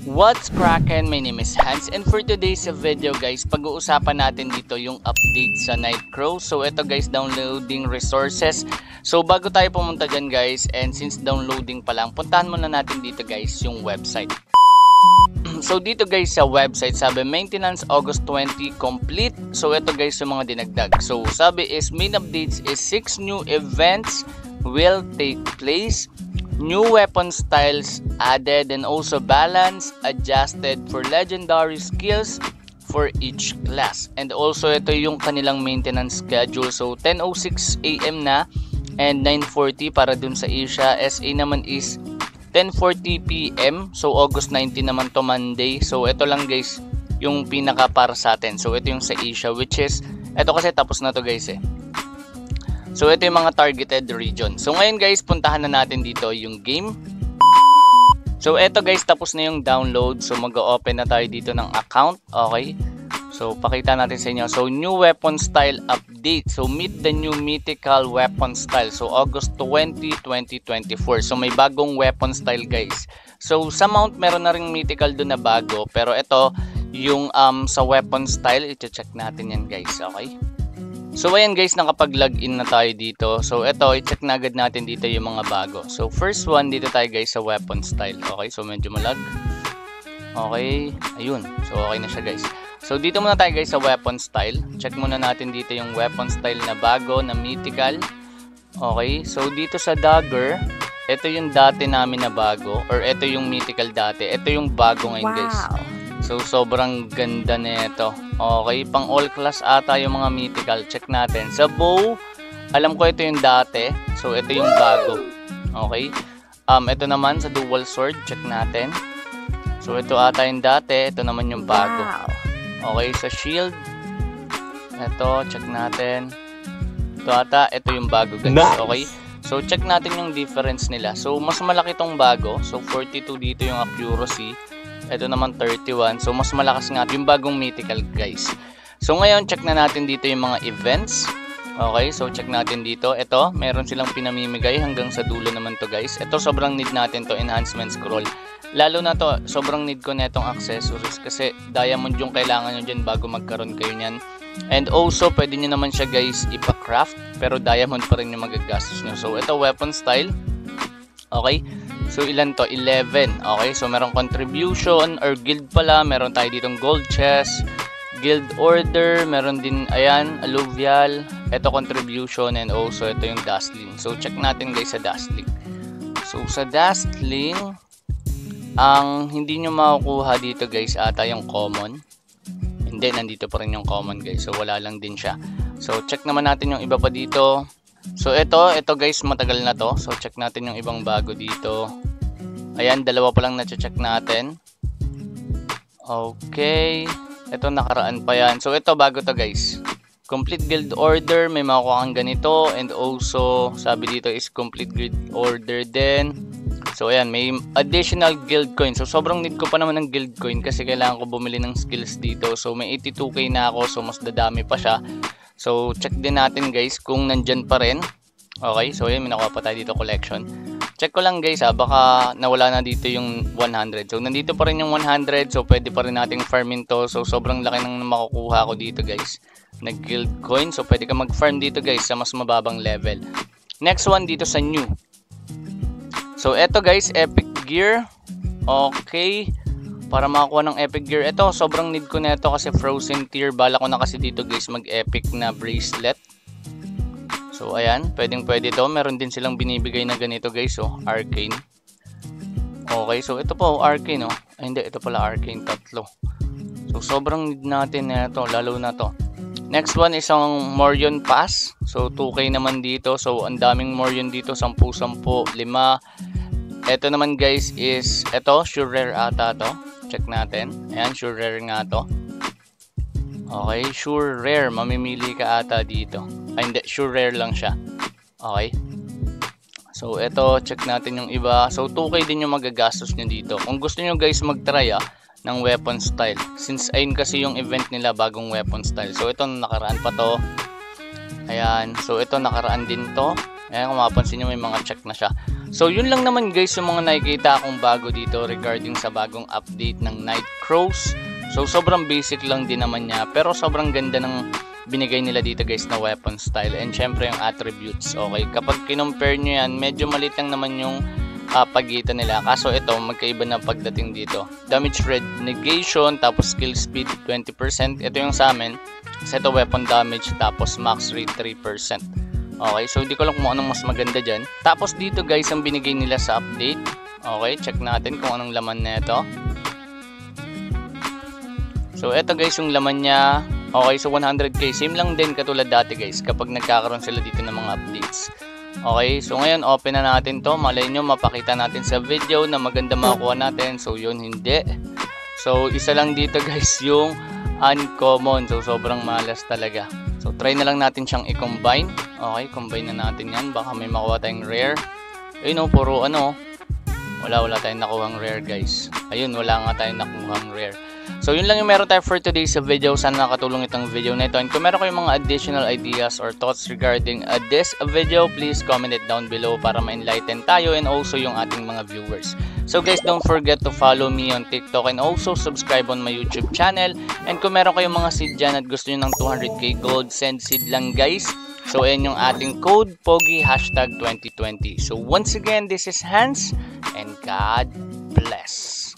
What's crackin'? My name is Hans, and for today's video guys, pag-uusapan natin dito yung update sa Nightcrow. So ito guys, downloading resources. So bago tayo pumunta dyan guys, and since downloading pa lang, puntahan muna natin dito guys yung website. So dito guys sa website, sabi maintenance August 20 complete. So ito guys yung mga dinagdag. So sabi is main updates is 6 new events will take place. New weapon styles added and also balance adjusted for legendary skills for each class. And also ito yung kanilang maintenance schedule. So 10:06 AM na and 9:40 para dun sa Asia. SA naman is 10:40 PM. So August 19 naman to Monday. So ito lang guys yung pinaka para sa atin. So ito yung sa Asia, which is ito kasi tapos na to guys eh. So ito yung mga targeted region. So ngayon guys, puntahan na natin dito yung game. So ito guys, tapos na yung download. So mag-open na tayo dito ng account. Okay. So pakita natin sa inyo. So new weapon style update. So meet the new mythical weapon style. So August 20, 2024. So may bagong weapon style guys. So sa mount meron na ring mythical doon na bago. Pero ito yung sa weapon style, i-check natin yan guys. Okay. So ayan guys, nakapag-login na tayo dito. So ito, i-check na agad natin dito yung mga bago. So first one, dito tayo guys sa weapon style. Okay, so medyo malag. Okay, ayun. So okay na siya guys. So dito muna tayo guys sa weapon style. Check muna natin dito yung weapon style na bago, na mythical. Okay, so dito sa dagger, ito yung dati namin na bago. Or ito yung mythical dati. Ito yung bago ngayon guys. So sobrang ganda nito. Okay, pang all class ata yung mga mythical. Check natin. Sa bow, alam ko ito yung dati. So ito yung bago. Okay. Ito naman sa dual sword, check natin. So ito ata yung dati, ito naman yung bago. Okay, sa shield, ito check natin. Ito ata, ito yung bago guys. Okay. So check natin yung difference nila. So mas malaki tong bago. So 42 dito yung accuracy. Ito naman 31. So mas malakas nga yung bagong mythical guys. So ngayon check na natin dito yung mga events. Okay, so check natin dito. Ito, meron silang pinamimigay hanggang sa dulo naman to guys. Ito sobrang need natin to, enhancement scroll. Lalo na to, sobrang need ko netong accessories kasi diamond yung kailangan nyo dyan bago magkaroon kayo nyan. And also pwede nyo naman siya guys ipa-craft, pero diamond pa rin yung magagastos nyo. So ito weapon style. Okay. So ilan to? 11. Okay, so merong contribution or guild pala. Meron tayo ditong gold chest, guild order, meron din ayan, alluvial, ito contribution, and also ito yung dustling. So check natin guys sa dustling. So sa dustling, ang hindi nyo makukuha dito guys ata yung common. Hindi, nandito pa rin yung common guys. So wala lang din siya. So check naman natin yung iba pa dito. So ito guys, matagal na to. So check natin yung ibang bago dito. Ayan, dalawa pa lang na-check natin. Okay. Ito nakaraan pa yan. So ito bago to guys. Complete guild order, may makukuha kang ganito. And also, sabi dito is complete guild order din. So ayan, may additional guild coin. So sobrang need ko pa naman ng guild coin kasi kailangan ko bumili ng skills dito. So may 82k na ako, so mas dadami pa siya. So check din natin guys kung nandyan pa rin. Okay, so ayan, may nakuha pa tayo dito collection. Check ko lang guys baka nawala na dito yung 100. So nandito pa rin yung 100, so pwede pa rin nating farmin to. So sobrang laki ng makukuha ko dito guys na guild coin. So pwede ka mag-farm dito guys sa mas mababang level. Next one dito sa new. So eto guys, epic gear. Okay, para makakuha ng epic gear. Ito sobrang need ko na ito kasi frozen tier. Bala ko na kasi dito guys mag epic na bracelet. So ayan, pwede to. Meron din silang binibigay na ganito guys, so arcane. Okay, so ito po arcane oh. Ay hindi, ito pala arcane tatlo. So sobrang need natin na ito, lalo na to. Next one is ang Morion Pass. So 2k naman dito. So ang daming Morion dito, 10, 5. Ito naman guys is ito, sure rare ata to. Check natin. Ayan, sure rare nga to. Okay, sure rare, mamimili ka ata dito. Ay hindi, sure rare lang siya. Okay. So ito, check natin yung iba. So 2k din yung magagastos nyo dito. Kung gusto nyo guys mag-try ng weapon style. Since ayun kasi yung event nila, bagong weapon style. So ito nakaraan pa to. Ayan, so ito nakaraan din to. Ayan, kung mapapansin nyo may mga check na siya. So yun lang naman guys yung mga nakikita akong bago dito regarding sa bagong update ng Nightcrows. So sobrang basic lang din naman niya, pero sobrang ganda ng binigay nila dito guys na weapon style, and syempre yung attributes. Okay, kapag kinompare nyo yan, medyo maliit lang naman yung pagitan nila, kaso ito magkaiba na pagdating dito. Damage red negation, tapos skill speed 20%. Ito yung sa amin, kasi ito weapon damage, tapos max rate 3%. Okay, so hindi ko lang kung anong mas maganda dyan. Tapos dito guys ang binigay nila sa update. Okay, check natin kung anong laman na ito. So eto guys yung laman niya. Okay, so 100k, same lang din katulad dati guys kapag nagkakaroon sila dito ng mga updates. Okay, so ngayon open na natin to. Malay nyo mapakita natin sa video na maganda makuha natin. So yun, hindi. So isa lang dito guys yung uncommon. So sobrang malas talaga. So try na lang natin siyang i-combine. Okay, combine na natin yan. Baka may makuha tayong rare. Ayun o, puro ano. Wala tayong nakuhang rare guys. Ayun, wala nga tayong nakuhang rare. So yun lang yung meron tayo for today sa video. Sana nakatulong itong video na ito. And kung meron kayong mga additional ideas or thoughts regarding this video, please comment it down below para ma-enlighten tayo and also yung ating mga viewers. So guys, don't forget to follow me on TikTok and also subscribe on my YouTube channel. And kung meron kayong mga seed dyan at gusto nyo ng 200k gold, send seed lang guys. So ayan yung ating code, POGI #2020. So once again, this is Hans and God bless.